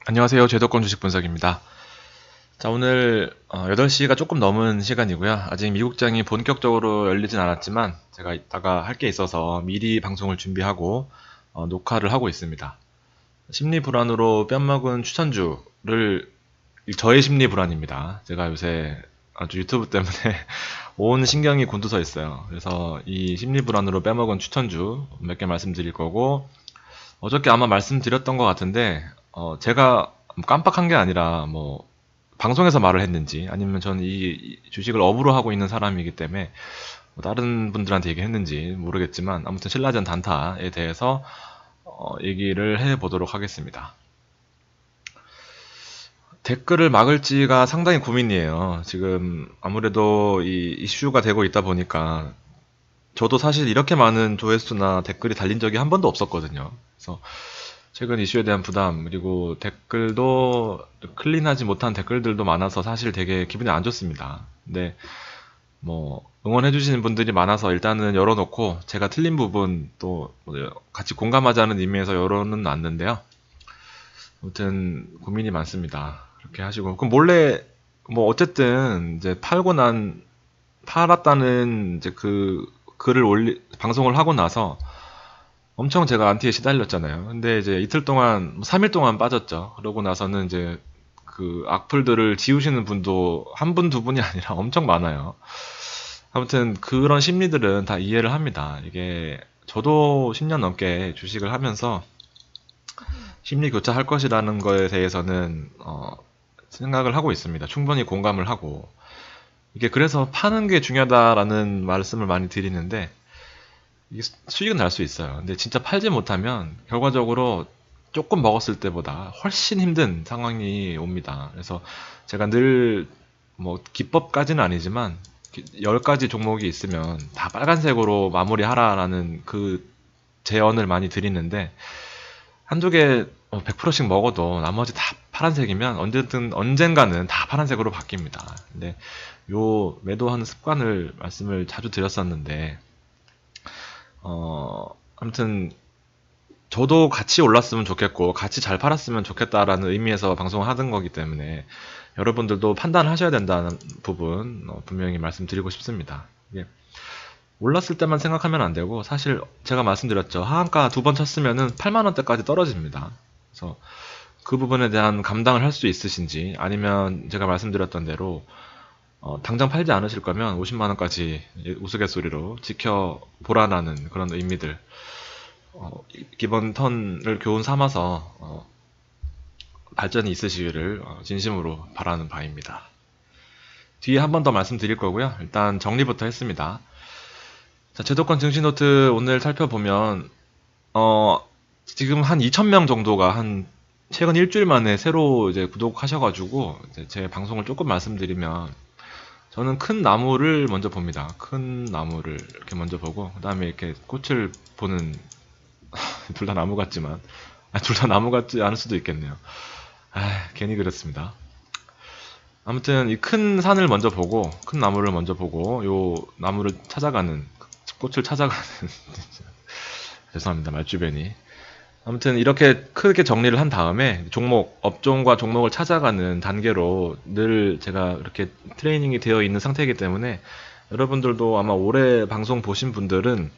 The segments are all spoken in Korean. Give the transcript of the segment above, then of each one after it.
안녕하세요. 제도권 주식 분석입니다. 자, 오늘 8시가 조금 넘은 시간이고요. 아직 미국장이 본격적으로 열리진 않았지만 제가 이따가 할 게 있어서 미리 방송을 준비하고 녹화를 하고 있습니다. 심리 불안으로 뺨먹은 추천주를 저의 심리 불안입니다. 제가 요새 아주 유튜브 때문에 온 신경이 곤두서 있어요. 그래서 이 심리 불안으로 빼먹은 추천주 몇 개 말씀드릴 거고, 어저께 아마 말씀드렸던 것 같은데 제가 깜빡한 게 아니라 뭐 방송에서 말을 했는지 아니면 저는 이 주식을 업으로 하고 있는 사람이기 때문에 뭐 다른 분들한테 얘기했는지 모르겠지만, 아무튼 신라젠 단타에 대해서 얘기를 해보도록 하겠습니다. 댓글을 막을지가 상당히 고민이에요. 지금 아무래도 이 이슈가 되고 있다 보니까, 저도 사실 이렇게 많은 조회수나 댓글이 달린 적이 한 번도 없었거든요. 그래서 최근 이슈에 대한 부담, 그리고 댓글도 클린하지 못한 댓글들도 많아서 사실 되게 기분이 안 좋습니다. 근데 뭐 응원해주시는 분들이 많아서 일단은 열어놓고, 제가 틀린 부분 또 같이 공감하자는 의미에서 열어는 놨는데요. 아무튼 고민이 많습니다. 그렇게 하시고, 그럼 몰래 뭐 어쨌든 이제 팔았다는 이제 그 글을 방송을 하고 나서 엄청 제가 안티에 시달렸잖아요. 근데 이제 이틀 동안, 3일 동안 빠졌죠. 그러고 나서는 이제 그 악플들을 지우시는 분도 한 분, 두 분이 아니라 엄청 많아요. 아무튼 그런 심리들은 다 이해를 합니다. 이게 저도 10년 넘게 주식을 하면서 심리 교차할 것이라는 거에 대해서는 생각을 하고 있습니다. 충분히 공감을 하고, 이게 그래서 파는 게 중요하다라는 말씀을 많이 드리는데, 이게 수익은 날 수 있어요. 근데 진짜 팔지 못하면 결과적으로 조금 먹었을 때보다 훨씬 힘든 상황이 옵니다. 그래서 제가 늘 뭐 기법까지는 아니지만 10가지 종목이 있으면 다 빨간색으로 마무리하라라는 그 제언을 많이 드리는데, 한두 개 100%씩 먹어도 나머지 다 파란색이면 언젠가는 다 파란색으로 바뀝니다. 근데 요 매도하는 습관을 말씀을 자주 드렸었는데, 아무튼 저도 같이 올랐으면 좋겠고 같이 잘 팔았으면 좋겠다라는 의미에서 방송을 하던 거기 때문에, 여러분들도 판단하셔야 된다는 부분 분명히 말씀드리고 싶습니다. 이게 올랐을 때만 생각하면 안 되고, 사실 제가 말씀드렸죠. 하한가 2번 쳤으면은 8만 원대까지 떨어집니다. 그래서 그 부분에 대한 감당을 할 수 있으신지, 아니면 제가 말씀드렸던 대로 당장 팔지 않으실 거면 50만 원까지 우스갯소리로 지켜보라는 그런 의미들, 기본 턴을 교훈 삼아서 발전이 있으시기를 진심으로 바라는 바입니다. 뒤에 한 번 더 말씀드릴 거고요. 일단 정리부터 했습니다. 자, 제도권 증시노트 오늘 살펴보면 지금 한 2,000명 정도가 한 최근 일주일 만에 새로 이제 구독하셔가지고, 이제 제 방송을 조금 말씀드리면, 저는 큰 나무를 먼저 봅니다. 큰 나무를 이렇게 먼저 보고, 그 다음에 이렇게 꽃을 보는, 둘 다 나무 같지만, 둘 다 나무 같지 않을 수도 있겠네요. 괜히 그랬습니다. 아무튼 이 큰 산을 먼저 보고, 큰 나무를 먼저 보고, 요 나무를 찾아가는, 꽃을 찾아가는, 죄송합니다. 말주변이. 아무튼 이렇게 크게 정리를 한 다음에 업종과 종목을 찾아가는 단계로 늘 제가 이렇게 트레이닝이 되어 있는 상태이기 때문에, 여러분들도 아마 올해 방송 보신 분들은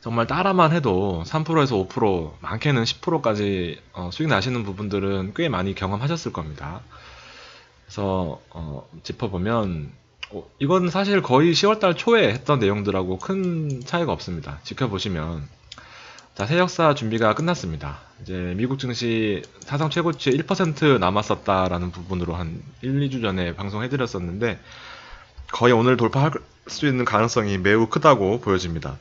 정말 따라만 해도 3%에서 5%, 많게는 10%까지 수익 나시는 부분들은 꽤 많이 경험하셨을 겁니다. 그래서 짚어보면 이건 사실 거의 10월달 초에 했던 내용들하고 큰 차이가 없습니다. 지켜보시면, 자, 새역사 준비가 끝났습니다. 이제 미국 증시 사상 최고치에 1% 남았었다라는 부분으로 한 1, 2주 전에 방송해드렸었는데, 거의 오늘 돌파할 수 있는 가능성이 매우 크다고 보여집니다.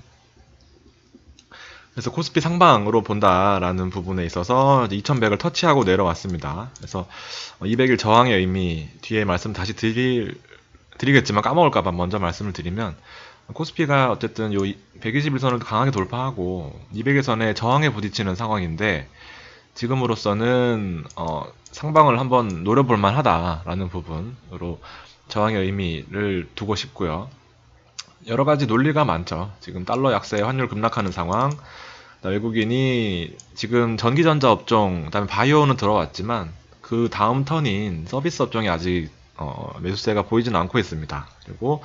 그래서 코스피 상방으로 본다라는 부분에 있어서 2100을 터치하고 내려왔습니다. 그래서 200일 저항의 의미 뒤에 말씀 다시 드리겠지만 까먹을까봐 먼저 말씀을 드리면, 코스피가 어쨌든 요 121선을 강하게 돌파하고 200일선에 저항에 부딪히는 상황인데, 지금으로서는 상방을 한번 노려볼 만하다라는 부분으로 저항의 의미를 두고 싶고요. 여러 가지 논리가 많죠. 지금 달러 약세, 환율 급락하는 상황, 외국인이 지금 전기전자 업종, 그다음에 바이오는 들어왔지만 그 다음 턴인 서비스 업종이 아직 매수세가 보이지는 않고 있습니다. 그리고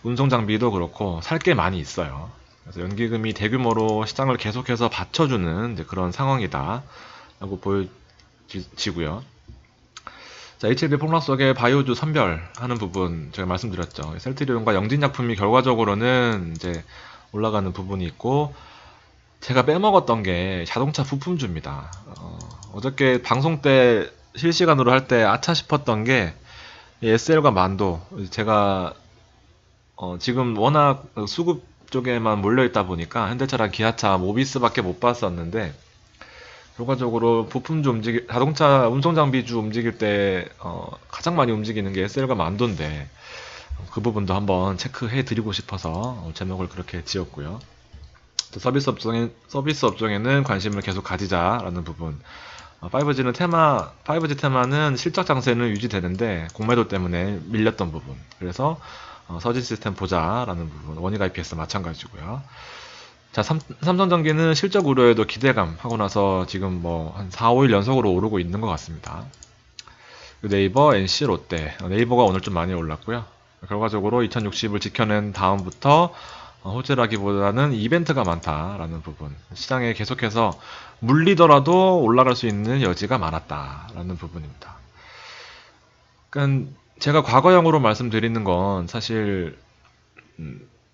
운송 장비도 그렇고 살 게 많이 있어요. 그래서 연기금이 대규모로 시장을 계속해서 받쳐주는 이제 그런 상황이다라고 보여지고요. 자, HLB 폭락 속에 바이오주 선별하는 부분 제가 말씀드렸죠. 셀트리온과 영진약품이 결과적으로는 이제 올라가는 부분이 있고, 제가 빼먹었던 게 자동차 부품주입니다. 어저께 방송 때 실시간으로 할 때 아차 싶었던 게 SL과 만도, 제가 지금 워낙 수급 쪽에만 몰려있다 보니까 현대차랑 기아차, 모비스밖에 못 봤었는데, 결과적으로 부품주 자동차 운송장비주 움직일 때 가장 많이 움직이는 게 SL과 만도인데, 그 부분도 한번 체크해 드리고 싶어서 제목을 그렇게 지었고요. 서비스 업종에는 관심을 계속 가지자라는 부분. 5G 테마는 실적 장세는 유지되는데 공매도 때문에 밀렸던 부분. 그래서 서진 시스템 보자라는 부분. 원익 IPS 마찬가지고요. 자, 삼성전기는 실적 우려에도 기대감 하고 나서 지금 뭐 한 4, 5일 연속으로 오르고 있는 것 같습니다. 네이버, NC, 롯데. 네이버가 오늘 좀 많이 올랐고요. 결과적으로 2060을 지켜낸 다음부터 호재라기보다는 이벤트가 많다라는 부분. 시장에 계속해서 물리더라도 올라갈 수 있는 여지가 많았다라는 부분입니다. 그러니까 제가 과거형으로 말씀드리는 건 사실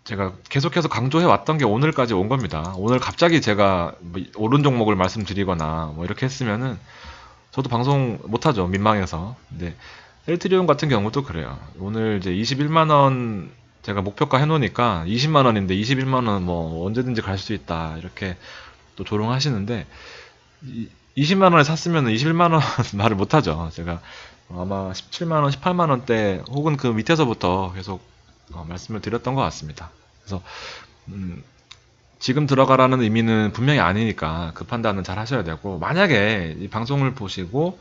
제가 계속해서 강조해 왔던 게 오늘까지 온 겁니다. 오늘 갑자기 제가 뭐 오른 종목을 말씀드리거나 뭐 이렇게 했으면은 저도 방송 못하죠. 민망해서. 근데 셀트리온 같은 경우도 그래요. 오늘 이제 21만 원 제가 목표가 해놓으니까 20만 원인데 21만 원 뭐 언제든지 갈 수 있다 이렇게 또 조롱하시는데, 20만 원에 샀으면 21만 원 말을 못하죠. 제가 아마 17만 원, 18만 원대 혹은 그 밑에서부터 계속 말씀을 드렸던 것 같습니다. 그래서 지금 들어가라는 의미는 분명히 아니니까 그 판단은 잘 하셔야 되고, 만약에 이 방송을 보시고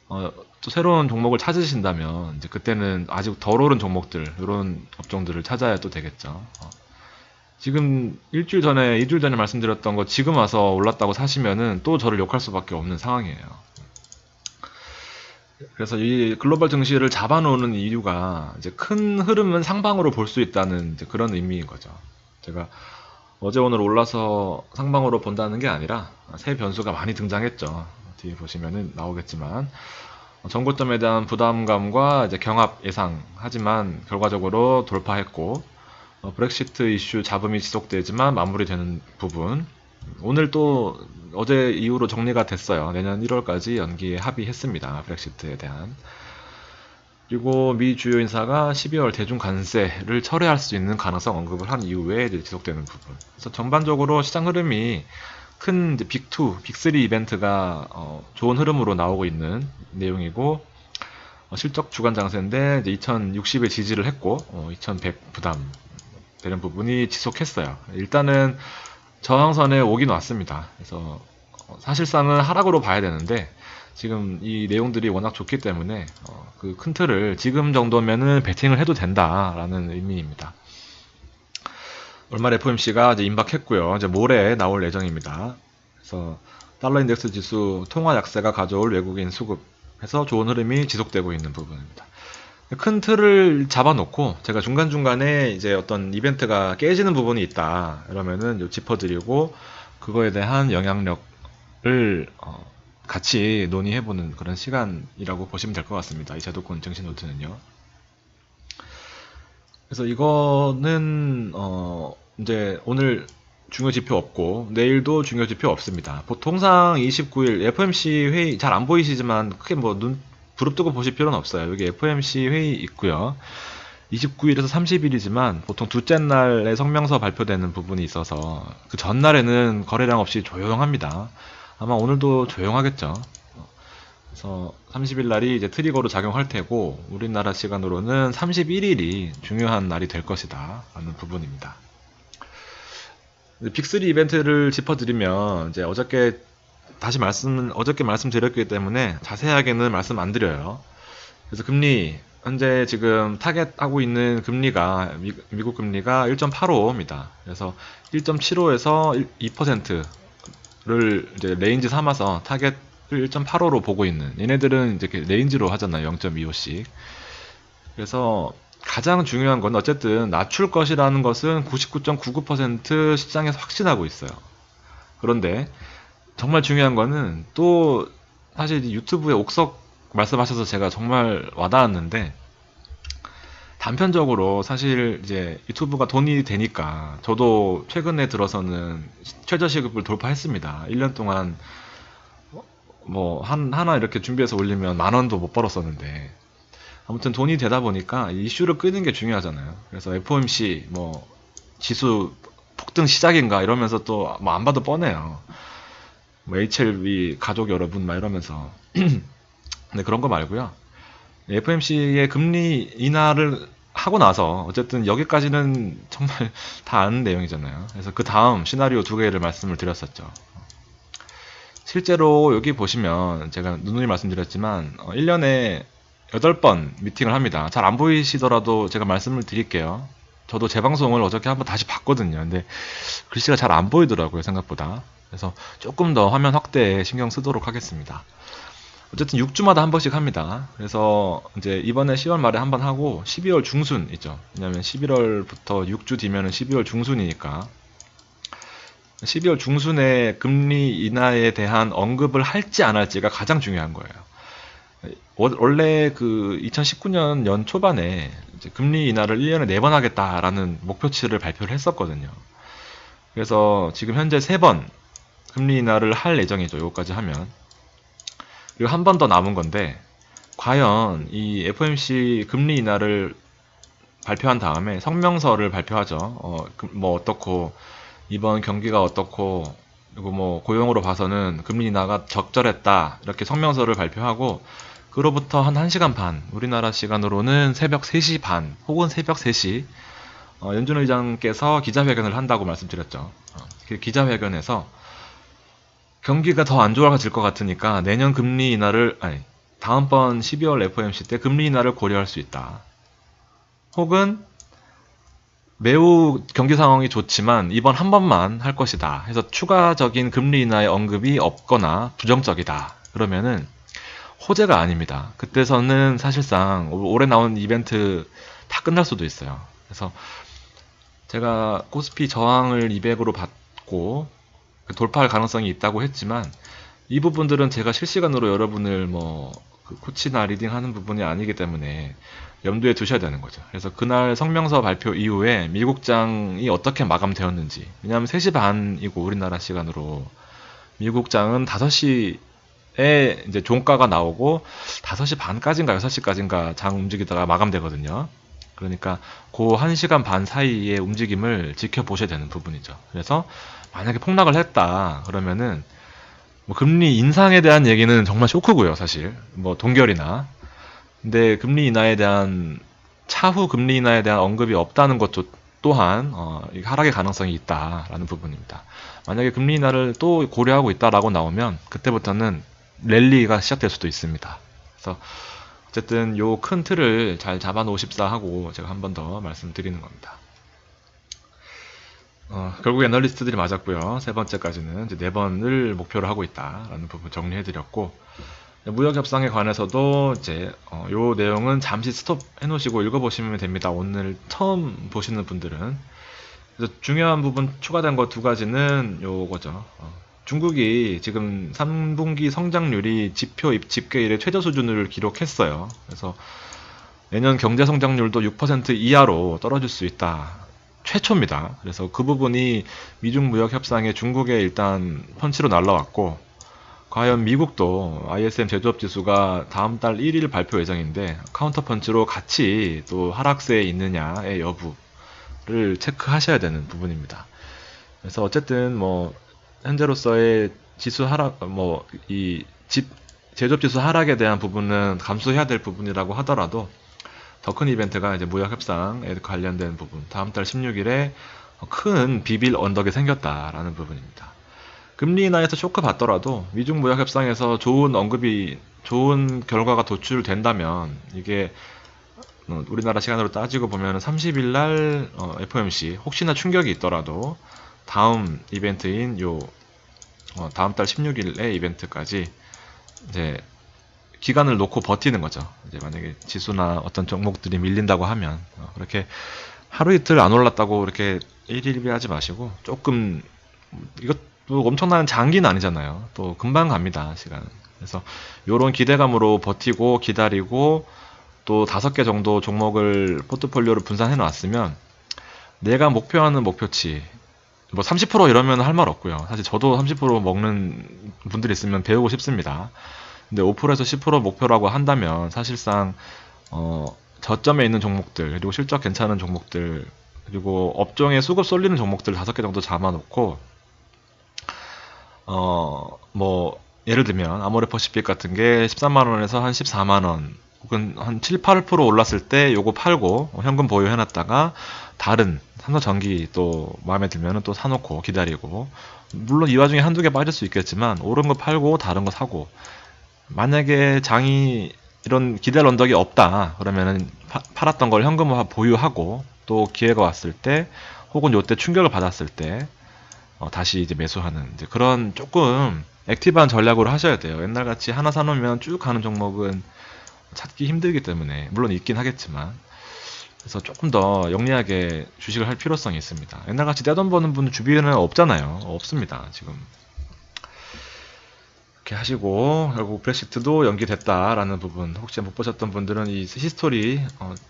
또 새로운 종목을 찾으신다면 이제 그때는 아직 덜 오른 종목들, 이런 업종들을 찾아야 또 되겠죠. 지금 일주일 전에, 2주일 전에 말씀드렸던 거 지금 와서 올랐다고 사시면은 또 저를 욕할 수밖에 없는 상황이에요. 그래서 이 글로벌 증시를 잡아놓는 이유가 이제 큰 흐름은 상방으로 볼 수 있다는 이제 그런 의미인 거죠. 제가 어제 오늘 올라서 상방으로 본다는 게 아니라 새 변수가 많이 등장했죠. 뒤에 보시면은 나오겠지만 전고점에 대한 부담감과 이제 경합 예상, 하지만 결과적으로 돌파했고, 브렉시트 이슈 잡음이 지속되지만 마무리되는 부분. 오늘 또 어제 이후로 정리가 됐어요. 내년 1월까지 연기에 합의했습니다. 브렉시트에 대한. 그리고 미 주요 인사가 12월 대중 관세를 철회할 수 있는 가능성 언급을 한 이후에 이제 지속되는 부분. 그래서 전반적으로 시장 흐름이 큰 이제 빅2, 빅3 이벤트가 좋은 흐름으로 나오고 있는 내용이고, 실적 주간 장세인데 이제 2060에 지지를 했고 2100 부담 되는 부분이 지속했어요. 일단은 저항선에 오긴 왔습니다. 그래서 사실상은 하락으로 봐야 되는데 지금 이 내용들이 워낙 좋기 때문에 그 큰 틀을 지금 정도면은 베팅을 해도 된다라는 의미입니다. 월말 FOMC가 이제 임박했고요. 이제 모레 나올 예정입니다. 그래서 달러 인덱스 지수 통화 약세가 가져올 외국인 수급해서 좋은 흐름이 지속되고 있는 부분입니다. 큰 틀을 잡아놓고 제가 중간중간에 이제 어떤 이벤트가 깨지는 부분이 있다 이러면은 짚어드리고 그거에 대한 영향력을 같이 논의해보는 그런 시간이라고 보시면 될 것 같습니다. 이 제도권 증시 노트는요. 그래서 이거는 이제 오늘 중요 지표 없고 내일도 중요 지표 없습니다. 보통상 29일 FOMC 회의 잘 안 보이시지만 크게 뭐 눈 부릅뜨고 보실 필요는 없어요. 여기 FOMC 회의 있고요. 29일에서 30일이지만 보통 둘째 날에 성명서 발표되는 부분이 있어서 그 전날에는 거래량 없이 조용합니다. 아마 오늘도 조용하겠죠. 그래서 30일 날이 이제 트리거로 작용할 테고 우리나라 시간으로는 31일이 중요한 날이 될 것이다 라는 부분입니다. 빅3 이벤트를 짚어드리면 이제 어저께 말씀드렸기 때문에 자세하게는 말씀 안 드려요. 그래서 금리 현재 지금 타겟하고 있는 금리가 미국 금리가 1.85입니다. 그래서 1.75에서 2% 이제 레인지 삼아서 타겟을 1.85로 보고 있는, 얘네들은 이제 이렇게 레인지로 하잖아요. 0.25씩. 그래서 가장 중요한 건 어쨌든 낮출 것이라는 것은 99.99% 시장에서 확신하고 있어요. 그런데 정말 중요한 거는 또 사실 유튜브에 옥석 말씀하셔서 제가 정말 와닿았는데, 단편적으로 사실 이제 유튜브가 돈이 되니까 저도 최근에 들어서는 최저시급을 돌파했습니다. 1년 동안 뭐 하나 이렇게 준비해서 올리면 10,000원도 못 벌었었는데, 아무튼 돈이 되다 보니까 이슈를 끄는 게 중요하잖아요. 그래서 FOMC 뭐 지수 폭등 시작인가 이러면서 또 뭐 안 봐도 뻔해요. 뭐 HLB 가족 여러분 막 이러면서. 근데 그런 거 말고요. FOMC의 금리 인하를 하고 나서 어쨌든 여기까지는 정말 다 아는 내용이잖아요. 그래서 그 다음 시나리오 두 개를 말씀을 드렸었죠. 실제로 여기 보시면 제가 누누이 말씀드렸지만 1년에 8번 미팅을 합니다. 잘 안 보이시더라도 제가 말씀을 드릴게요. 저도 제 방송을 어저께 한번 다시 봤거든요. 근데 글씨가 잘 안 보이더라고요, 생각보다. 그래서 조금 더 화면 확대에 신경 쓰도록 하겠습니다. 어쨌든 6주마다 한 번씩 합니다. 그래서 이제 이번에 10월 말에 한 번 하고 12월 중순 있죠. 왜냐면 11월부터 6주 뒤면은 12월 중순이니까 12월 중순에 금리 인하에 대한 언급을 할지 안 할지가 가장 중요한 거예요. 원래 그 2019년 연 초반에 이제 금리 인하를 1년에 4번 하겠다라는 목표치를 발표를 했었거든요. 그래서 지금 현재 3번 금리 인하를 할 예정이죠. 요거까지 하면. 그리고 한 번 더 남은 건데, 과연 이 FOMC 금리 인하를 발표한 다음에 성명서를 발표하죠. 뭐 어떻고, 이번 경기가 어떻고, 그리고 뭐 고용으로 봐서는 금리 인하가 적절했다. 이렇게 성명서를 발표하고, 그로부터 한 1시간 반, 우리나라 시간으로는 새벽 3시 반, 혹은 새벽 3시, 연준 의장께서 기자회견을 한다고 말씀드렸죠. 그 기자회견에서 경기가 더 안 좋아질 것 같으니까 내년 금리 인하를, 아니, 다음번 12월 FOMC 때 금리 인하를 고려할 수 있다. 혹은 매우 경기 상황이 좋지만 이번 한 번만 할 것이다 해서 추가적인 금리 인하의 언급이 없거나 부정적이다. 그러면은 호재가 아닙니다. 그때서는 사실상 올해 나온 이벤트 다 끝날 수도 있어요. 그래서 제가 코스피 저항을 200으로 받고 돌파할 가능성이 있다고 했지만, 이 부분들은 제가 실시간으로 여러분을 그 코치나 리딩하는 부분이 아니기 때문에 염두에 두셔야 되는 거죠. 그래서 그날 성명서 발표 이후에 미국장이 어떻게 마감되었는지, 왜냐하면 3시 반이고 우리나라 시간으로 미국장은 5시에 이제 종가가 나오고 5시 반까지인가 6시까지인가 장 움직이다가 마감되거든요. 그러니까 그 1시간 반 사이의 움직임을 지켜보셔야 되는 부분이죠. 그래서 만약에 폭락을 했다 그러면은 뭐 금리 인상에 대한 얘기는 정말 쇼크고요, 사실. 뭐 동결이나. 근데 금리 인하에 대한 차후 금리 인하에 대한 언급이 없다는 것 또한 하락의 가능성이 있다라는 부분입니다. 만약에 금리 인하를 또 고려하고 있다라고 나오면 그때부터는 랠리가 시작될 수도 있습니다. 그래서 어쨌든 요 큰 틀을 잘 잡아 놓으십사 하고 제가 한 번 더 말씀드리는 겁니다. 결국 애널리스트들이 맞았고요. 세 번째까지는 이제 4번을 목표로 하고 있다라는 부분 정리해드렸고, 무역 협상에 관해서도 이제 요 내용은 잠시 스톱 해놓으시고 읽어보시면 됩니다. 오늘 처음 보시는 분들은. 그래서 중요한 부분 추가된 거 2가지는 요거죠. 중국이 지금 3분기 성장률이 지표 집계일의 최저 수준을 기록했어요. 그래서 내년 경제 성장률도 6% 이하로 떨어질 수 있다. 최초입니다. 그래서 그 부분이 미중 무역 협상에 중국에 일단 펀치로 날라왔고, 과연 미국도 ISM 제조업 지수가 다음 달 1일 발표 예정인데 카운터 펀치로 같이 또 하락세에 있느냐의 여부를 체크하셔야 되는 부분입니다. 그래서 어쨌든 뭐 현재로서의 지수 하락, 제조업 지수 하락에 대한 부분은 감수해야 될 부분이라고 하더라도, 더 큰 이벤트가 이제 무역 협상에 관련된 부분, 다음 달 16일에 큰 비빌 언덕이 생겼다라는 부분입니다. 금리 인하에서 쇼크 받더라도 미중 무역 협상에서 좋은 결과가 도출된다면, 이게 우리나라 시간으로 따지고 보면 30일 날 FOMC 혹시나 충격이 있더라도 다음 이벤트인 요 다음 달 16일에 이벤트까지 이제 기간을 놓고 버티는 거죠. 이제 만약에 지수나 어떤 종목들이 밀린다고 하면 그렇게 하루 이틀 안 올랐다고 이렇게 일일비하지 마시고 조금 이것도 엄청난 장기는 아니잖아요. 또 금방 갑니다, 시간. 그래서 요런 기대감으로 버티고 기다리고 또 5개 정도 종목을 포트폴리오를 분산해 놨으면 내가 목표하는 목표치 뭐 30% 이러면 할 말 없고요. 사실 저도 30% 먹는 분들이 있으면 배우고 싶습니다. 근데 5%에서 10% 목표라고 한다면 사실상 저점에 있는 종목들 그리고 실적 괜찮은 종목들 그리고 업종에 수급 쏠리는 종목들 5개 정도 잡아놓고 뭐 예를 들면 아모레퍼시픽 같은 게 13만원에서 한 14만원 혹은 한 7, 8% 올랐을 때 요거 팔고 현금 보유해놨다가 다른 삼성전기 또 마음에 들면은 또 사놓고 기다리고 물론 이 와중에 한두 개 빠질 수 있겠지만 오른 거 팔고 다른 거 사고 만약에 장이 이런 기대 언덕이 없다 그러면은 팔았던 걸 현금화 보유하고 또 기회가 왔을 때 혹은 요때 충격을 받았을 때 다시 이제 매수하는 이제 그런 조금 액티브한 전략으로 하셔야 돼요. 옛날같이 하나 사놓으면 쭉 가는 종목은 찾기 힘들기 때문에 물론 있긴 하겠지만 그래서 조금 더 영리하게 주식을 할 필요성이 있습니다. 옛날같이 떼돈 버는 분은 주변에는 없잖아요. 없습니다. 지금 이렇게 하시고 결국 브렉시트도 연기됐다라는 부분 혹시 못 보셨던 분들은 이 히스토리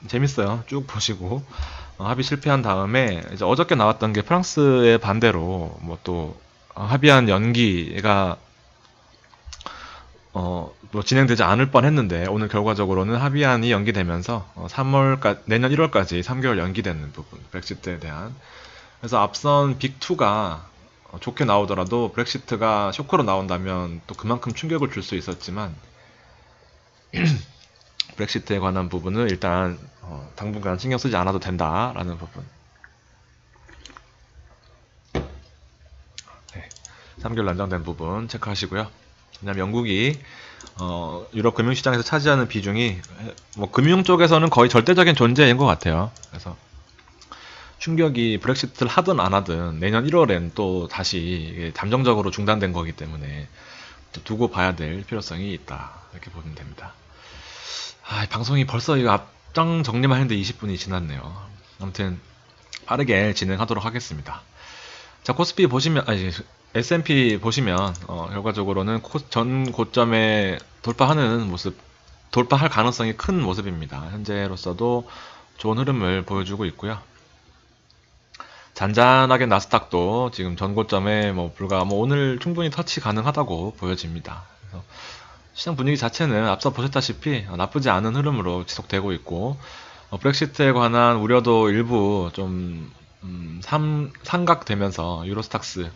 재밌어요. 쭉 보시고 합의 실패한 다음에 이제 어저께 나왔던 게 프랑스의 반대로 뭐 또 합의안 연기가 뭐 진행되지 않을 뻔했는데 오늘 결과적으로는 합의안이 연기되면서 3월까 내년 1월까지 3개월 연기되는 부분 브렉시트에 대한 그래서 앞선 빅2가 좋게 나오더라도 브렉시트가 쇼크로 나온다면 또 그만큼 충격을 줄 수 있었지만 브렉시트에 관한 부분은 일단 당분간 신경 쓰지 않아도 된다라는 부분. 네, 3개월 연장된 부분 체크하시고요. 그다음 영국이 유럽 금융시장에서 차지하는 비중이 뭐 금융 쪽에서는 거의 절대적인 존재인 것 같아요. 그래서 충격이 브렉시트를 하든 안 하든 내년 1월엔 또 다시 잠정적으로 중단된 거기 때문에 두고 봐야 될 필요성이 있다. 이렇게 보면 됩니다. 방송이 벌써 이거 앞장 정리만 했는데 20분이 지났네요. 아무튼 빠르게 진행하도록 하겠습니다. 자, 코스피 보시면, S&P 보시면, 결과적으로는 전 고점에 돌파하는 모습, 돌파할 가능성이 큰 모습입니다. 현재로서도 좋은 흐름을 보여주고 있고요. 잔잔하게 나스닥도 지금 전 고점에 오늘 충분히 터치 가능하다고 보여집니다. 그래서 시장 분위기 자체는 앞서 보셨다시피 나쁘지 않은 흐름으로 지속되고 있고 브렉시트에 관한 우려도 일부 좀 삼각되면서 유로스탁스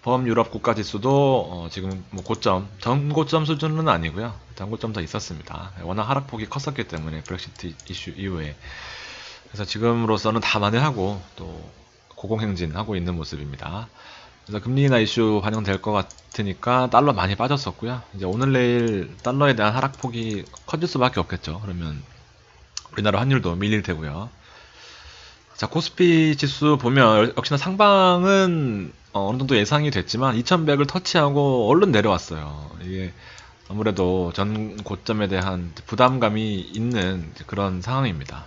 범유럽 국가지수도 지금 뭐 고점 전 고점 수준은 아니고요. 전 고점 더 있었습니다. 워낙 하락폭이 컸었기 때문에 브렉시트 이슈 이후에 그래서 지금으로서는 다 만회하고 또 고공행진하고 있는 모습입니다. 그래서 금리 인하 이슈 반영될 것 같으니까 달러 많이 빠졌었고요. 이제 오늘 내일 달러에 대한 하락폭이 커질 수밖에 없겠죠. 그러면 우리나라 환율도 밀릴 테고요. 자, 코스피 지수 보면 역시나 상방은 어느 정도 예상이 됐지만 2100을 터치하고 얼른 내려왔어요. 이게 아무래도 전 고점에 대한 부담감이 있는 그런 상황입니다.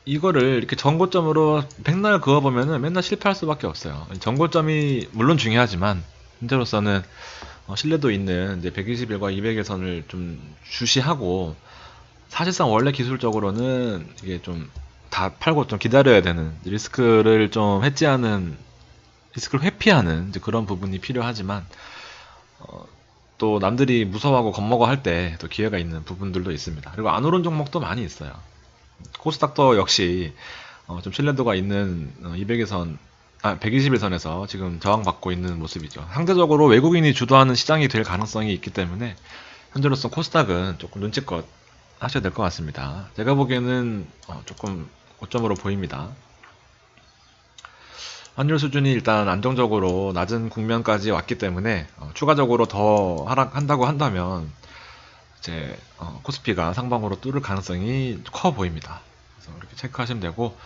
이거를 이렇게 전고점으로 백날 그어보면은 맨날 실패할 수밖에 없어요. 전고점이 물론 중요하지만 현재로서는 신뢰도 있는 이제 121과 200의 선을 좀 주시하고 사실상 원래 기술적으로는 이게 좀 다 팔고 좀 기다려야 되는 리스크를 좀 해지하는 리스크를 회피하는 이제 그런 부분이 필요하지만 또 남들이 무서워하고 겁먹어 할 때 또 기회가 있는 부분들도 있습니다. 그리고 안 오른 종목도 많이 있어요. 코스닥도 역시 좀 신뢰도가 있는 200일선 121선에서 지금 저항받고 있는 모습이죠. 상대적으로 외국인이 주도하는 시장이 될 가능성이 있기 때문에 현재로서 코스닥은 조금 눈치껏 하셔야 될 것 같습니다. 제가 보기에는 조금 고점으로 보입니다. 환율 수준이 일단 안정적으로 낮은 국면까지 왔기 때문에 추가적으로 더 하락한다고 한다면 이제 코스피가 상방으로 뚫을 가능성이 커 보입니다. 그래서 이렇게 체크하시면 되고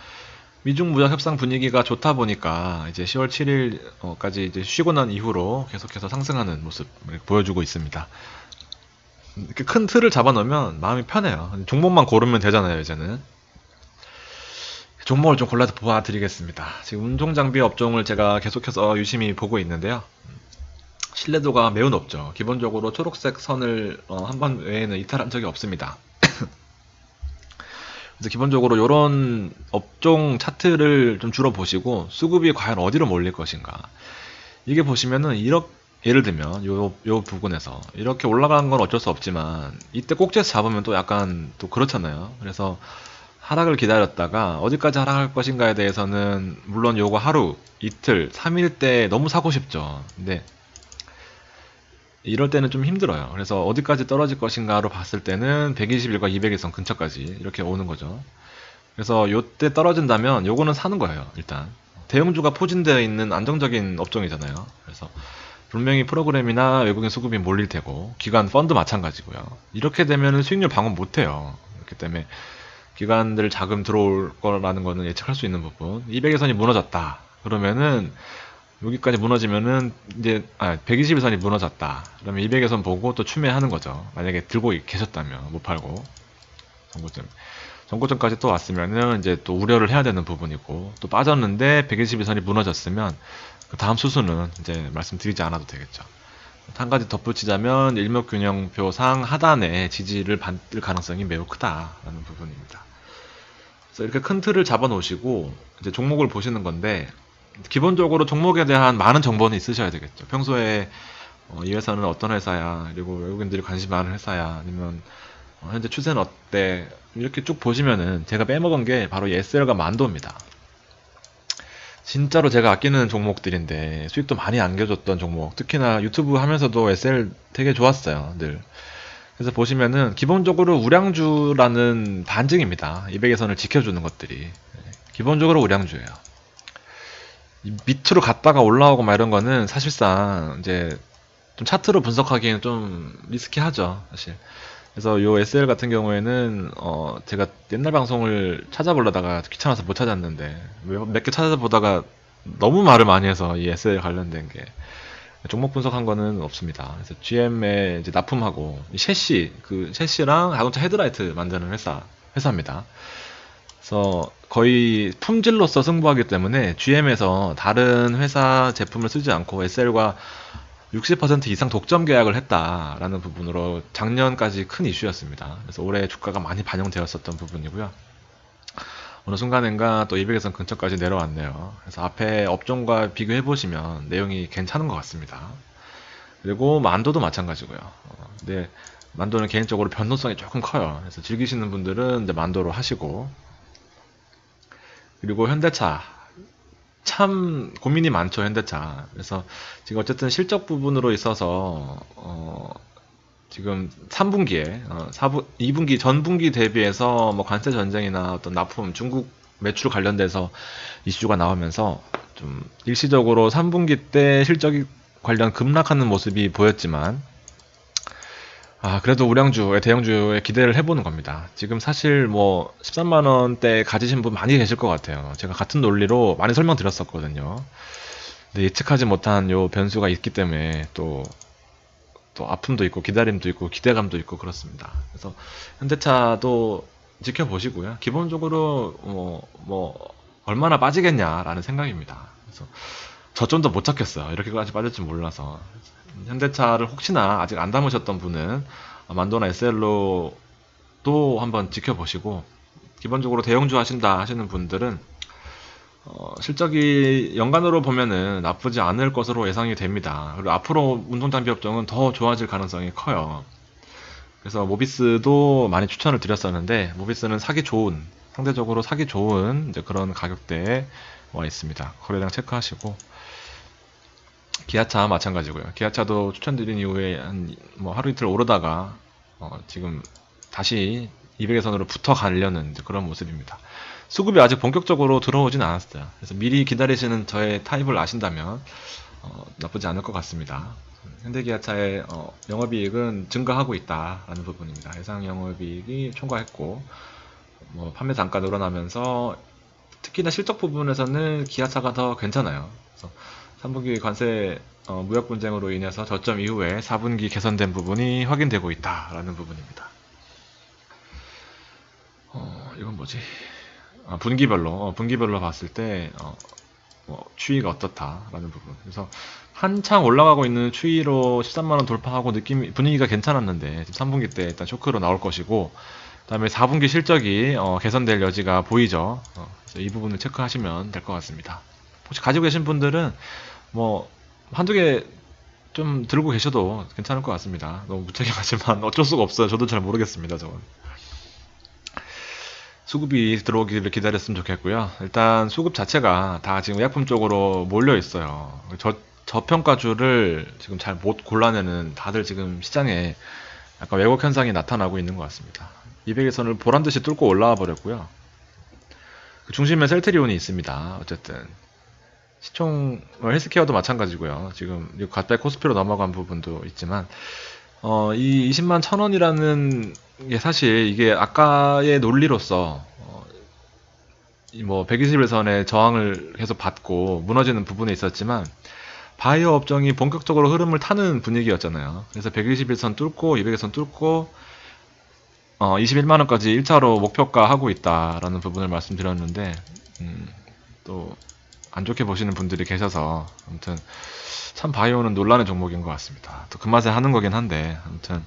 미중 무역 협상 분위기가 좋다 보니까 이제 10월 7일까지 이제 쉬고 난 이후로 계속해서 상승하는 모습을 보여주고 있습니다. 이렇게 큰 틀을 잡아놓으면 마음이 편해요. 종목만 고르면 되잖아요, 이제는. 종목을 좀 골라서 보아드리겠습니다. 지금 운송장비 업종을 제가 계속해서 유심히 보고 있는데요. 신뢰도가 매우 높죠. 기본적으로 초록색 선을 한 번 외에는 이탈한 적이 없습니다. 그래서 기본적으로 이런 업종 차트를 좀 주로 보시고 수급이 과연 어디로 몰릴 것인가. 이게 보시면은 예를 들면 요 부분에서 이렇게 올라가는 건 어쩔 수 없지만 이때 꼭지에서 잡으면 또 약간 또 그렇잖아요. 그래서 하락을 기다렸다가 어디까지 하락할 것인가에 대해서는 물론 요거 하루, 이틀, 3일 때 너무 사고 싶죠. 근데 이럴 때는 좀 힘들어요. 그래서 어디까지 떨어질 것인가로 봤을 때는 121과 200일선 근처까지 이렇게 오는 거죠. 그래서 요때 떨어진다면 요거는 사는 거예요. 일단 대형주가 포진되어 있는 안정적인 업종이잖아요. 그래서 분명히 프로그램이나 외국인 수급이 몰릴 테고 기관 펀드 마찬가지고요. 이렇게 되면 수익률 방어 못해요. 그렇기 때문에 기관들 자금 들어올 거라는 거는 예측할 수 있는 부분. 200일선이 무너졌다. 그러면은 여기까지 무너지면은 이제 120일선이 무너졌다. 그러면 200일선 보고 또 추매하는 거죠. 만약에 들고 계셨다면 못 팔고 전고점까지 또 왔으면은 이제 또 우려를 해야 되는 부분이고 또 빠졌는데 120일선이 무너졌으면 그 다음 수순은 이제 말씀드리지 않아도 되겠죠. 한 가지 덧붙이자면 일목균형표상 하단에 지지를 받을 가능성이 매우 크다라는 부분입니다. 그래서 이렇게 큰 틀을 잡아 놓으시고 이제 종목을 보시는 건데 기본적으로 종목에 대한 많은 정보는 있으셔야 되겠죠. 평소에 이 회사는 어떤 회사야, 그리고 외국인들이 관심 많은 회사야, 아니면 현재 추세는 어때, 이렇게 쭉 보시면은 제가 빼먹은 게 바로 이 SL과 만도입니다. 진짜로 제가 아끼는 종목들인데 수익도 많이 안겨줬던 종목, 특히나 유튜브 하면서도 SL 되게 좋았어요, 늘. 그래서 보시면은 기본적으로 우량주라는 반증입니다. 200에선을 지켜주는 것들이 기본적으로 우량주예요. 밑으로 갔다가 올라오고 막 이런 거는 사실상 이제 좀 차트로 분석하기에는 좀 리스키하죠, 사실. 그래서 요 SL 같은 경우에는 제가 옛날 방송을 찾아보려다가 귀찮아서 못 찾았는데 몇 개 찾아보다가 너무 말을 많이 해서 이 SL 관련된 게 종목 분석한 거는 없습니다. 그래서 GM에 이제 납품하고 이 셰시랑 자동차 헤드라이트 만드는 회사입니다. 그래서 거의 품질로서 승부하기 때문에 GM에서 다른 회사 제품을 쓰지 않고 SL과 60% 이상 독점 계약을 했다라는 부분으로 작년까지 큰 이슈였습니다. 그래서 올해 주가가 많이 반영되었었던 부분이고요. 어느 순간인가 또 200에선 근처까지 내려왔네요. 그래서 앞에 업종과 비교해 보시면 내용이 괜찮은 것 같습니다. 그리고 만도도 마찬가지고요. 근데 만도는 개인적으로 변동성이 조금 커요. 그래서 즐기시는 분들은 이제 만도로 하시고, 그리고 현대차 참 고민이 많죠, 현대차. 그래서 지금 어쨌든 실적 부분으로 있어서 지금 3분기에 2분기 전분기 대비해서 뭐 관세 전쟁이나 어떤 납품 중국 매출 관련돼서 이슈가 나오면서 좀 일시적으로 3분기 때 실적이 관련 급락하는 모습이 보였지만 그래도 우량주에 대형주에 기대를 해보는 겁니다. 지금 사실 뭐 13만 원대 가지신 분 많이 계실 것 같아요. 제가 같은 논리로 많이 설명드렸었거든요. 근데 예측하지 못한 요 변수가 있기 때문에 또 아픔도 있고 기다림도 있고 기대감도 있고 그렇습니다. 그래서 현대차도 지켜보시고요. 기본적으로 뭐 얼마나 빠지겠냐라는 생각입니다. 그래서 저점도 못 찾겠어요. 이렇게까지 빠질 줄 몰라서. 현대차를 혹시나 아직 안 담으셨던 분은 만도나 SL로 또 한번 지켜보시고, 기본적으로 대형주 하신다 하시는 분들은 실적이 연간으로 보면은 나쁘지 않을 것으로 예상이 됩니다. 그리고 앞으로 운동장비 업종은 더 좋아질 가능성이 커요. 그래서 모비스도 많이 추천을 드렸었는데 모비스는 상대적으로 사기 좋은 이제 그런 가격대에 와 있습니다. 거래량 체크하시고, 기아차 마찬가지고요. 기아차도 추천드린 이후에 뭐 하루 이틀 오르다가 지금 다시 200에선으로 붙어 가려는 그런 모습입니다. 수급이 아직 본격적으로 들어오진 않았어요. 그래서 미리 기다리시는 저의 타입을 아신다면 나쁘지 않을 것 같습니다. 현대기아차의 영업이익은 증가하고 있다라는 부분입니다. 예상 영업이익이 총괄했고, 뭐 판매 단가 늘어나면서 특히나 실적 부분에서는 기아차가 더 괜찮아요. 그래서 3분기 관세 무역 분쟁으로 인해서 저점 이후에 4분기 개선된 부분이 확인되고 있다라는 부분입니다. 이건 뭐지? 분기별로 봤을 때 추이가 어떻다라는 부분. 그래서 한창 올라가고 있는 추이로 13만원 돌파하고 분위기가 괜찮았는데, 3분기 때 일단 쇼크로 나올 것이고, 그다음에 4분기 실적이 개선될 여지가 보이죠. 그래서 이 부분을 체크하시면 될 것 같습니다. 혹시 가지고 계신 분들은 뭐 한두 개 좀 들고 계셔도 괜찮을 것 같습니다. 너무 무책임하지만 어쩔 수가 없어요. 저도 잘 모르겠습니다. 저건. 수급이 들어오기를 기다렸으면 좋겠고요. 일단 수급 자체가 다 지금 의약품 쪽으로 몰려 있어요. 저평가주를 지금 잘 못 골라내는, 다들 지금 시장에 약간 왜곡 현상이 나타나고 있는 것 같습니다. 200일선을 보란듯이 뚫고 올라와 버렸고요. 그 중심에 셀트리온이 있습니다. 어쨌든 시총 헬스케어도 마찬가지고요. 지금 갓백 코스피로 넘어간 부분도 있지만 이 20만 1,000원이라는 게 사실 이게 아까의 논리로서 뭐 121선의 저항을 계속 받고 무너지는 부분에 있었지만 바이오 업종이 본격적으로 흐름을 타는 분위기였잖아요. 그래서 121선 뚫고 200선 뚫고 21만원까지 1차로 목표가 하고 있다라는 부분을 말씀드렸는데 또 안 좋게 보시는 분들이 계셔서 아무튼 참 바이오는 논란의 종목인 것 같습니다. 또 그 맛에 하는 거긴 한데 아무튼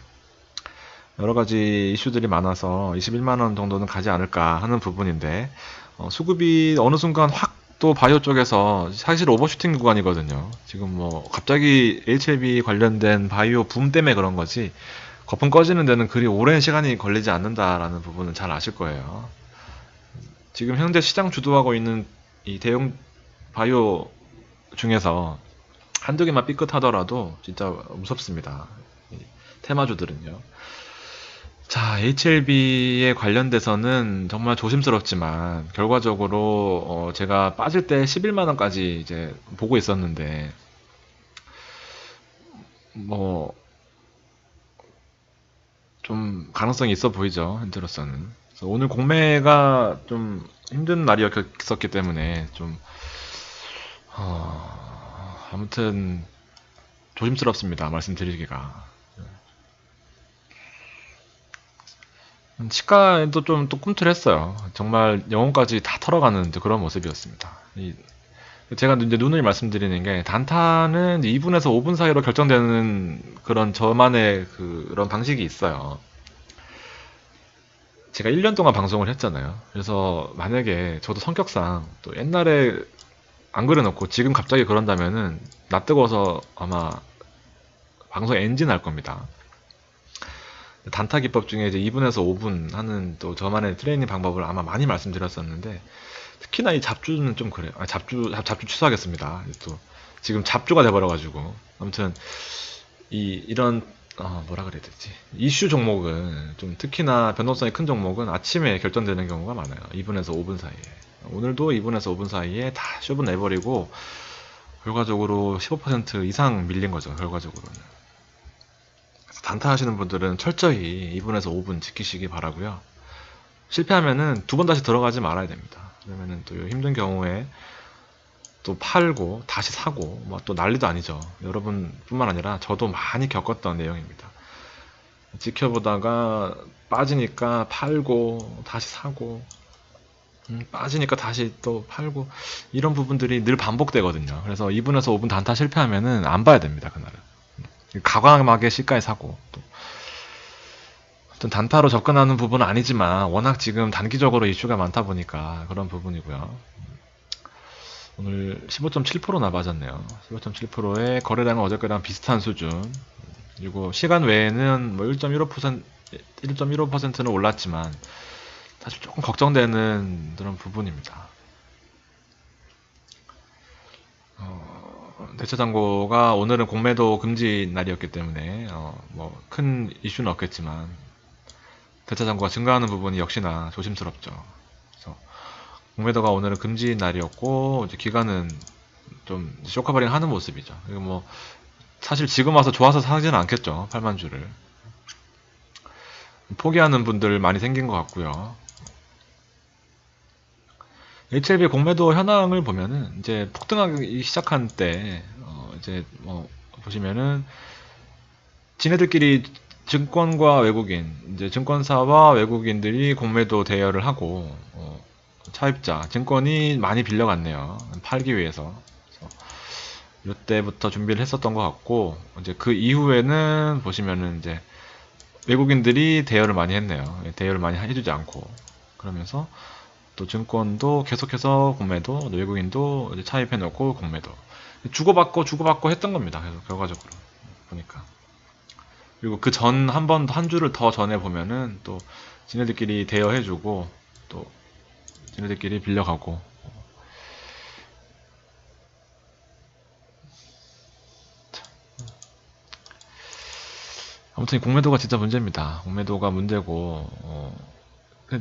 여러 가지 이슈들이 많아서 21만원 정도는 가지 않을까 하는 부분인데 수급이 어느 순간 확 또 바이오 쪽에서 사실 오버슈팅 구간이거든요. 지금 뭐 갑자기 HLB 관련된 바이오 붐 때문에 그런 거지 거품 꺼지는 데는 그리 오랜 시간이 걸리지 않는다라는 부분은 잘 아실 거예요. 지금 현재 시장 주도하고 있는 이 대형 바이오 중에서 한두 개만 삐끗하더라도 진짜 무섭습니다. 테마주들은요. 자, HLB에 관련돼서는 정말 조심스럽지만 결과적으로 제가 빠질 때 11만원까지 이제 보고 있었는데 뭐 좀 가능성이 있어 보이죠, 현재로서는. 그래서 오늘 공매가 좀 힘든 날이었기 때문에 좀 아무튼 조심스럽습니다, 말씀드리기가. 치과에도 좀 또 꿈틀했어요. 정말 영혼까지 다 털어가는 그런 모습이었습니다. 제가 이제 누누이 말씀드리는 게 단타는 2분에서 5분 사이로 결정되는 그런 저만의 그런 방식이 있어요. 제가 1년 동안 방송을 했잖아요. 그래서 만약에 저도 성격상 또 옛날에 안 그래놓고 지금 갑자기 그런다면은 나 뜨거워서 아마 방송 엔진 날 겁니다. 단타 기법 중에 이제 2분에서 5분 하는 또 저만의 트레이닝 방법을 아마 많이 말씀드렸었는데 특히나 이 잡주는 좀 그래요. 잡주 취소하겠습니다. 또 지금 잡주가 돼버려가지고 아무튼 이런 뭐라 그래야 되지? 이슈 종목은 좀 특히나 변동성이 큰 종목은 아침에 결정되는 경우가 많아요. 2분에서 5분 사이에. 오늘도 2분에서 5분 사이에 다 쇼분 내버리고 결과적으로 15% 이상 밀린 거죠. 결과적으로는. 그래서 단타 하시는 분들은 철저히 2분에서 5분 지키시기 바라고요. 실패하면은 두 번 다시 들어가지 말아야 됩니다. 그러면은 또 힘든 경우에 또 팔고 다시 사고 뭐 또 난리도 아니죠. 여러분뿐만 아니라 저도 많이 겪었던 내용입니다. 지켜보다가 빠지니까 팔고 다시 사고 빠지니까 다시 또 팔고 이런 부분들이 늘 반복되거든요. 그래서 2분에서 5분 단타 실패하면은 안 봐야 됩니다. 그날은 과감하게 시가에 사고 또 어떤 단타로 접근하는 부분은 아니지만 워낙 지금 단기적으로 이슈가 많다 보니까 그런 부분이고요. 오늘 15.7%나 빠졌네요. 15.7%의 거래량은 어저께랑 비슷한 수준. 그리고 시간 외에는 뭐 1.15%는 올랐지만 사실 조금 걱정되는 그런 부분입니다. 대차장고가 오늘은 공매도 금지 날이었기 때문에 뭐 큰 이슈는 없겠지만 대차장고가 증가하는 부분이 역시나 조심스럽죠. 그래서 공매도가 오늘은 금지 날이었고 이제 기간은 좀 쇼커버링 하는 모습이죠. 그리고 뭐 사실 지금 와서 좋아서 사지는 않겠죠. 8만 주를 포기하는 분들 많이 생긴 것 같고요. HLB 공매도 현황을 보면은 이제 폭등하기 시작한 때 이제 뭐 보시면은 지네들끼리 증권과 외국인, 이제 증권사와 외국인들이 공매도 대여를 하고 차입자, 증권이 많이 빌려갔네요. 팔기 위해서. 그래서 이때부터 준비를 했었던 것 같고 이제 그 이후에는 보시면은 이제 외국인들이 대여를 많이 했네요. 대여를 많이 해주지 않고 그러면서 또 증권도 계속해서 공매도, 외국인도 이제 차입해놓고 공매도 주고받고 주고받고 했던 겁니다. 그래서 결과적으로 보니까 그리고 그 전 한 번 한 주를 더 전에 보면은 또 지네들끼리 대여해주고 또 지네들끼리 빌려가고 아무튼 공매도가 진짜 문제입니다. 공매도가 문제고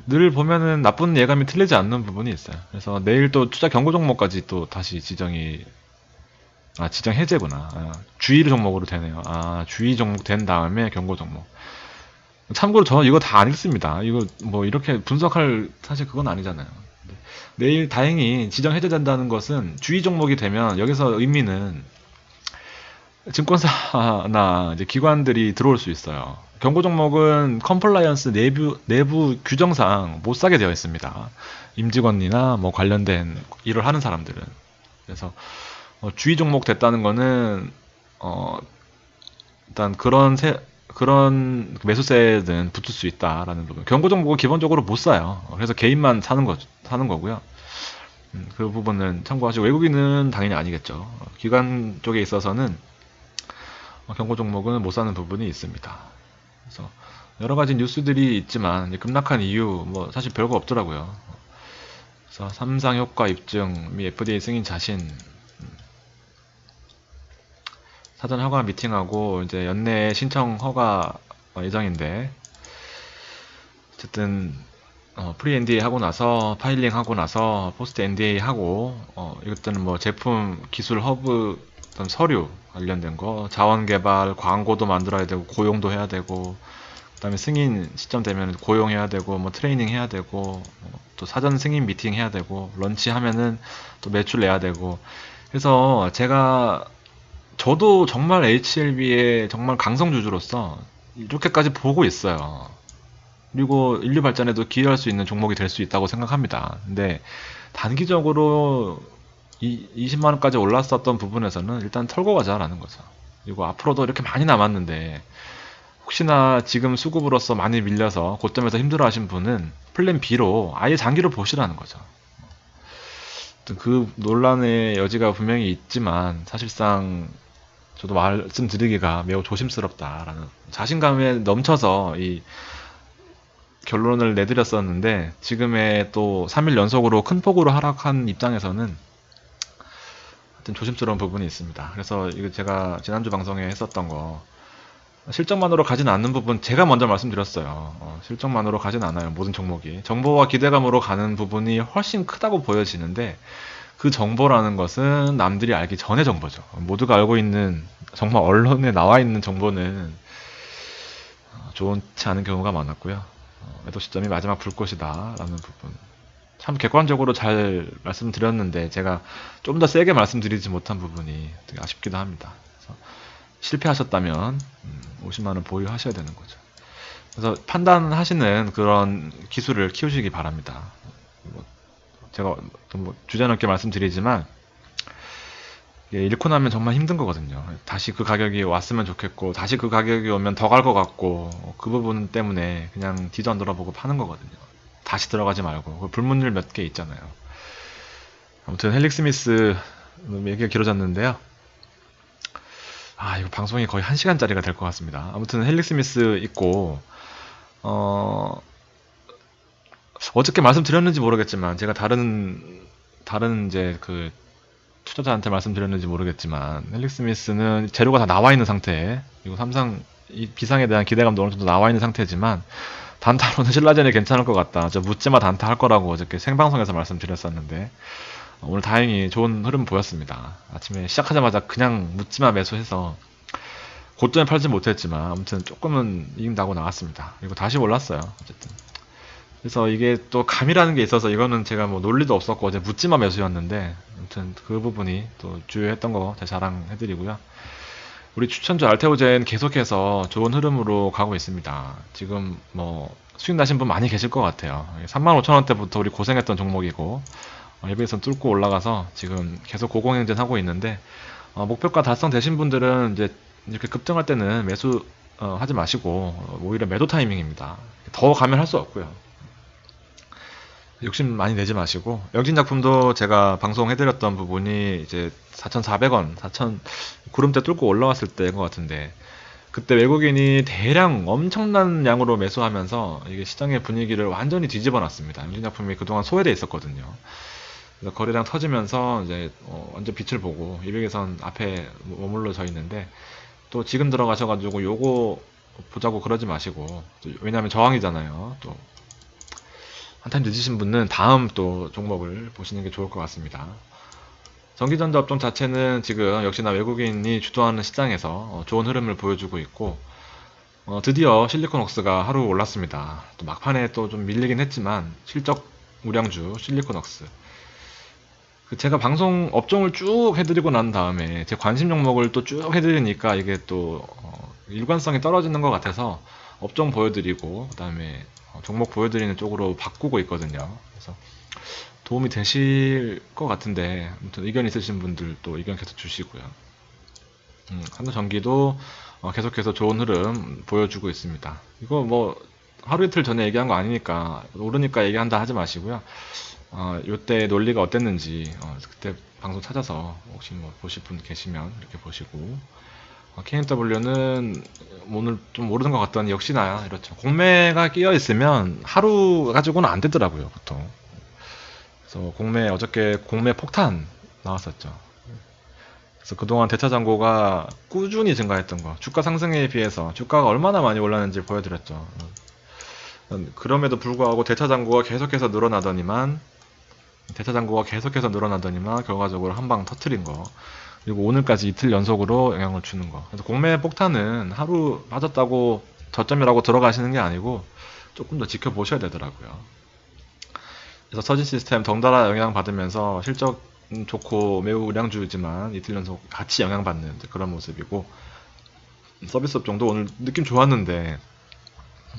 늘 보면은 나쁜 예감이 틀리지 않는 부분이 있어요. 그래서 내일 또 투자 경고 종목까지 또 다시 지정이 지정 해제구나. 주의 종목으로 되네요. 주의 종목 된 다음에 경고 종목. 참고로 저는 이거 다 안 읽습니다. 이거 뭐 이렇게 분석할 사실 그건 아니잖아요. 내일 다행히 지정 해제된다는 것은 주의 종목이 되면 여기서 의미는 증권사나 이제 기관들이 들어올 수 있어요. 경고 종목은 컴플라이언스 내부 규정상 못 사게 되어 있습니다. 임직원이나 뭐 관련된 일을 하는 사람들은. 그래서 주의 종목 됐다는 거는 일단 그런 매수세는 붙을 수 있다라는 부분. 경고 종목은 기본적으로 못 사요. 그래서 개인만 사는 거고요. 그 부분은 참고하시고 외국인은 당연히 아니겠죠. 기관 쪽에 있어서는 경고 종목은 못 사는 부분이 있습니다. 그래서 여러 가지 뉴스들이 있지만 급락한 이유 뭐 사실 별거 없더라고요. 그래서 삼상 효과 입증 및 FDA 승인 자신 사전 허가 미팅하고 이제 연내 신청 허가 예정인데 어쨌든 프리 NDA 하고 나서 파일링 하고 나서 포스트 NDA 하고 이것들은 뭐 제품 기술 허브 서류 관련된 거 자원 개발 광고도 만들어야 되고 고용도 해야 되고 그다음에 승인 시점 되면 고용해야 되고 뭐 트레이닝 해야 되고 또 사전 승인 미팅 해야 되고 런치하면은 또 매출 내야 되고 그래서 저도 정말 HLB의 정말 강성주주로서 이렇게까지 보고 있어요. 그리고 인류 발전에도 기여할 수 있는 종목이 될 수 있다고 생각합니다. 근데 단기적으로 20만 원까지 올랐었던 부분에서는 일단 털고 가자라는 거죠. 그리고 앞으로도 이렇게 많이 남았는데 혹시나 지금 수급으로서 많이 밀려서 고점에서 힘들어하신 분은 플랜 B로 아예 장기로 보시라는 거죠. 그 논란의 여지가 분명히 있지만 사실상 저도 말씀드리기가 매우 조심스럽다라는 자신감에 넘쳐서 이 결론을 내드렸었는데 지금의 또 3일 연속으로 큰 폭으로 하락한 입장에서는 하여튼 조심스러운 부분이 있습니다. 그래서 이거 제가 지난주 방송에 했었던 거 실적만으로 가진 않는 부분 제가 먼저 말씀드렸어요. 실적만으로 가진 않아요. 모든 종목이. 정보와 기대감으로 가는 부분이 훨씬 크다고 보여지는데 그 정보라는 것은 남들이 알기 전의 정보죠. 모두가 알고 있는 정말 언론에 나와 있는 정보는 좋지 않은 경우가 많았고요. 매도 시점이 마지막 불꽃이다 라는 부분 참 객관적으로 잘 말씀드렸는데 제가 좀 더 세게 말씀드리지 못한 부분이 되게 아쉽기도 합니다. 그래서 실패하셨다면 50만원 보유하셔야 되는 거죠. 그래서 판단하시는 그런 기술을 키우시기 바랍니다. 제가 뭐 주제 넘게 말씀드리지만 잃고 나면 정말 힘든 거거든요. 다시 그 가격이 왔으면 좋겠고 다시 그 가격이 오면 더 갈 것 같고 그 부분 때문에 그냥 뒤도 안 돌아보고 파는 거거든요. 다시 들어가지 말고 그 불문율 몇 개 있잖아요. 아무튼 헬릭 스미스 얘기가 길어졌는데요. 이거 방송이 거의 1시간짜리가 될 것 같습니다. 아무튼 헬릭 스미스 있고 어저께 말씀드렸는지 모르겠지만 제가 다른 이제 그 투자자한테 말씀드렸는지 모르겠지만 헬릭 스미스는 재료가 다 나와 있는 상태 그리고 삼상 이 비상에 대한 기대감도 어느 정도 나와 있는 상태지만 단타로는 신라젠이 괜찮을 것 같다. 저 묻지마 단타 할 거라고 어저께 생방송에서 말씀드렸었는데 오늘 다행히 좋은 흐름 보였습니다. 아침에 시작하자마자 그냥 묻지마 매수해서 고점에 팔지 못했지만 아무튼 조금은 이긴다고 나왔습니다. 그리고 다시 올랐어요. 어쨌든 그래서 이게 또 감이라는 게 있어서 이거는 제가 뭐 논리도 없었고 어제 묻지마 매수였는데 아무튼 그 부분이 또 주요했던 거 제가 자랑해드리고요. 우리 추천주 알테오젠 계속해서 좋은 흐름으로 가고 있습니다. 지금 뭐 수익 나신 분 많이 계실 것 같아요. 35,000원대부터 우리 고생했던 종목이고 LB에선 뚫고 올라가서 지금 계속 고공행진 하고 있는데 목표가 달성되신 분들은 이제 이렇게 급등할 때는 매수 하지 마시고 오히려 매도 타이밍입니다. 더 가면 할 수 없고요. 욕심 많이 내지 마시고 영진작품도 제가 방송해드렸던 부분이 이제 4,400원, 4,000 구름대 뚫고 올라왔을 때인 것 같은데 그때 외국인이 대량 엄청난 양으로 매수하면서 이게 시장의 분위기를 완전히 뒤집어 놨습니다. 영진작품이 그동안 소외돼 있었거든요. 그래서 거래량 터지면서 이제 완전 빛을 보고 200에선 앞에 머물러져 있는데 또 지금 들어가셔가지고 요거 보자고 그러지 마시고 왜냐하면 저항이잖아요. 또 한타임 늦으신 분은 다음 또 종목을 보시는 게 좋을 것 같습니다. 전기전자 업종 자체는 지금 역시나 외국인이 주도하는 시장에서 좋은 흐름을 보여주고 있고 드디어 실리콘웍스가 하루 올랐습니다. 또 막판에 또 좀 밀리긴 했지만 실적 우량주 실리콘웍스 제가 방송 업종을 쭉 해드리고 난 다음에 제 관심 종목을 또 쭉 해드리니까 이게 또 일관성이 떨어지는 것 같아서 업종 보여드리고 그 다음에 종목 보여드리는 쪽으로 바꾸고 있거든요. 그래서 도움이 되실 것 같은데 아무튼 의견 있으신 분들 또 의견 계속 주시고요. 한국전기도 계속해서 좋은 흐름 보여주고 있습니다. 이거 뭐 하루 이틀 전에 얘기한 거 아니니까 오르니까 얘기한다 하지 마시고요. 요때 논리가 어땠는지 그때 방송 찾아서 혹시 뭐 보실 분 계시면 이렇게 보시고 KNW는 오늘 좀 오르는 것 같더니 역시나 이렇죠. 공매가 끼어 있으면 하루 가지고는 안 되더라고요, 보통. 그래서 어저께 공매 폭탄 나왔었죠. 그래서 그동안 대차 잔고가 꾸준히 증가했던 거, 주가 상승에 비해서 주가가 얼마나 많이 올랐는지 보여드렸죠. 그럼에도 불구하고 대차 잔고가 계속해서 늘어나더니만 결과적으로 한 방 터트린 거. 그리고 오늘까지 이틀 연속으로 영향을 주는 거. 그래서 공매 폭탄은 하루 빠졌다고 저점이라고 들어가시는 게 아니고 조금 더 지켜보셔야 되더라고요. 그래서 서진 시스템 덩달아 영향받으면서 실적 좋고 매우 우량주지만 이틀 연속 같이 영향받는 그런 모습이고 서비스 업종도 오늘 느낌 좋았는데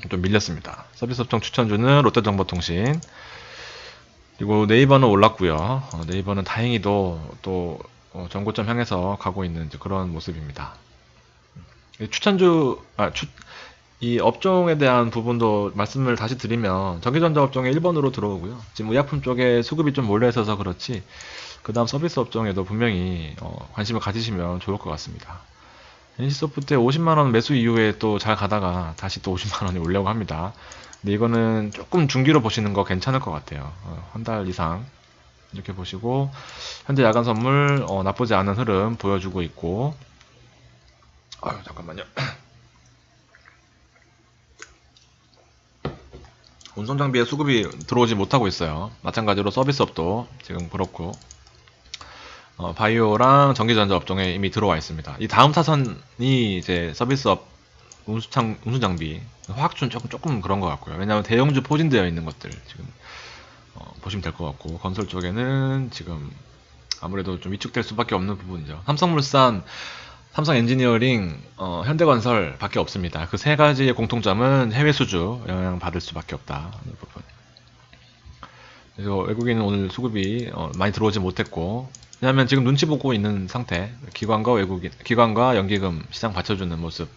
좀 밀렸습니다. 서비스 업종 추천주는 롯데정보통신 그리고 네이버는 올랐고요. 네이버는 다행히도 또 전고점 향해서 가고 있는 그런 모습입니다. 이 업종에 대한 부분도 말씀을 다시 드리면 전기전자 업종에 1번으로 들어오고요. 지금 의약품 쪽에 수급이 좀 몰려 있어서 그렇지 그 다음 서비스 업종에도 분명히 관심을 가지시면 좋을 것 같습니다. NC소프트에 50만원 매수 이후에 또 잘 가다가 다시 또 50만원이 오려고 합니다. 근데 이거는 조금 중기로 보시는 거 괜찮을 것 같아요. 한 달 이상 이렇게 보시고 현재 야간 선물 나쁘지 않은 흐름 보여주고 있고 잠깐만요. 운송장비에 수급이 들어오지 못하고 있어요. 마찬가지로 서비스업도 지금 그렇고 바이오랑 전기전자 업종에 이미 들어와 있습니다. 이 다음 타선이 이제 서비스업 운수장비 화학주는 조금 그런 것 같고요. 왜냐하면 대형주 포진되어 있는 것들 지금 보시면 될 것 같고 건설 쪽에는 지금 아무래도 좀 위축될 수밖에 없는 부분이죠. 삼성물산, 삼성엔지니어링, 현대건설 밖에 없습니다. 그 세 가지의 공통점은 해외 수주 영향받을 수밖에 없다. 부분. 그래서 외국인은 오늘 수급이 많이 들어오지 못했고 왜냐하면 지금 눈치 보고 있는 상태. 기관과 연기금 시장 받쳐주는 모습.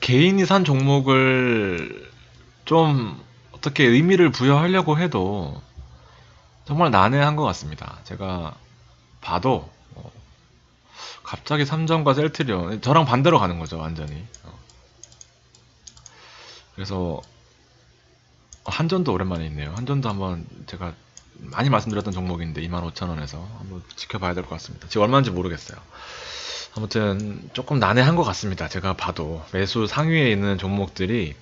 개인이 산 종목을 좀 어떻게 의미를 부여하려고 해도 정말 난해한 것 같습니다. 제가 봐도 갑자기 삼성과 셀트리온 저랑 반대로 가는 거죠, 완전히. 그래서 한전도 오랜만에 있네요. 한전도 한번 제가 많이 말씀드렸던 종목인데 25,000원에서 한번 지켜봐야 될 것 같습니다. 지금 얼마인지 모르겠어요. 아무튼 조금 난해한 것 같습니다. 제가 봐도 매수 상위에 있는 종목들이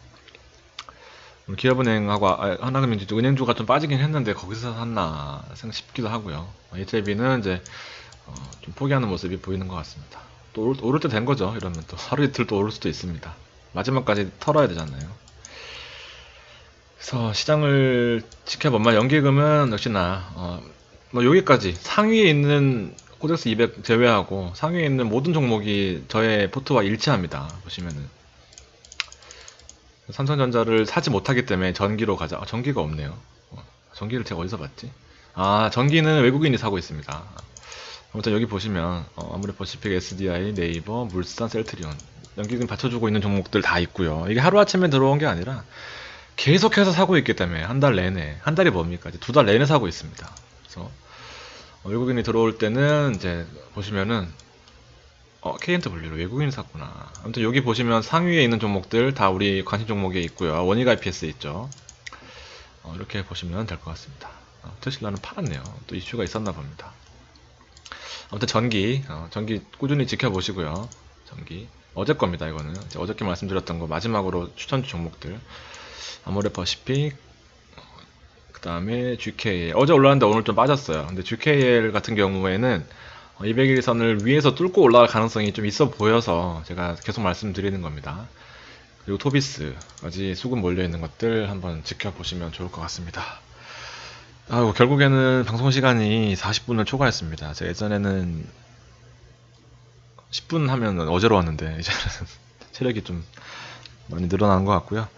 기업은행하고 하나금융지주 은행주가 좀 빠지긴 했는데 거기서 샀나 싶기도 하고요. HLB는 이제 좀 포기하는 모습이 보이는 것 같습니다. 또 오를 때 된 거죠. 이러면 또 하루 이틀 또 오를 수도 있습니다. 마지막까지 털어야 되잖아요. 그래서 시장을 지켜보면 연기금은 역시나 뭐 여기까지 상위에 있는 코덱스 200 제외하고 상위에 있는 모든 종목이 저의 포트와 일치합니다. 보시면은 삼성전자를 사지 못하기 때문에 전기로 가자. 전기가 없네요. 전기를 제가 어디서 봤지? 전기는 외국인이 사고 있습니다. 아무튼 여기 보시면 아무래도 퍼시픽, SDI, 네이버, 물산, 셀트리온 연기금 받쳐주고 있는 종목들 다 있고요. 이게 하루아침에 들어온 게 아니라 계속해서 사고 있기 때문에 한 달 내내, 한 달이 뭡니까? 이제 두 달 내내 사고 있습니다. 그래서 외국인이 들어올 때는 이제 보시면은 KNW로 외국인이 샀구나. 아무튼 여기 보시면 상위에 있는 종목들 다 우리 관심 종목에 있고요. 원익 IPS 있죠. 이렇게 보시면 될 것 같습니다. 테슬라는 팔았네요. 또 이슈가 있었나 봅니다. 아무튼 전기 꾸준히 지켜보시고요. 전기 어제 겁니다. 이거는 어저께 말씀드렸던 거 마지막으로 추천 종목들 아모레퍼시픽, 그 다음에 GKL 어제 올라왔는데 오늘 좀 빠졌어요. 근데 GKL 같은 경우에는 200일선을 위에서 뚫고 올라갈 가능성이 좀 있어 보여서 제가 계속 말씀드리는 겁니다. 그리고 토비스까지 수급 몰려있는 것들 한번 지켜보시면 좋을 것 같습니다. 아이고, 결국에는 방송 시간이 40분을 초과했습니다. 제가 예전에는 10분 하면 어지러웠는데 이제는 체력이 좀 많이 늘어난 것 같고요.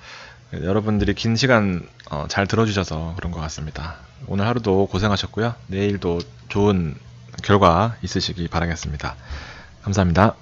여러분들이 긴 시간 잘 들어주셔서 그런 것 같습니다. 오늘 하루도 고생하셨고요. 내일도 좋은 결과 있으시기 바라겠습니다. 감사합니다.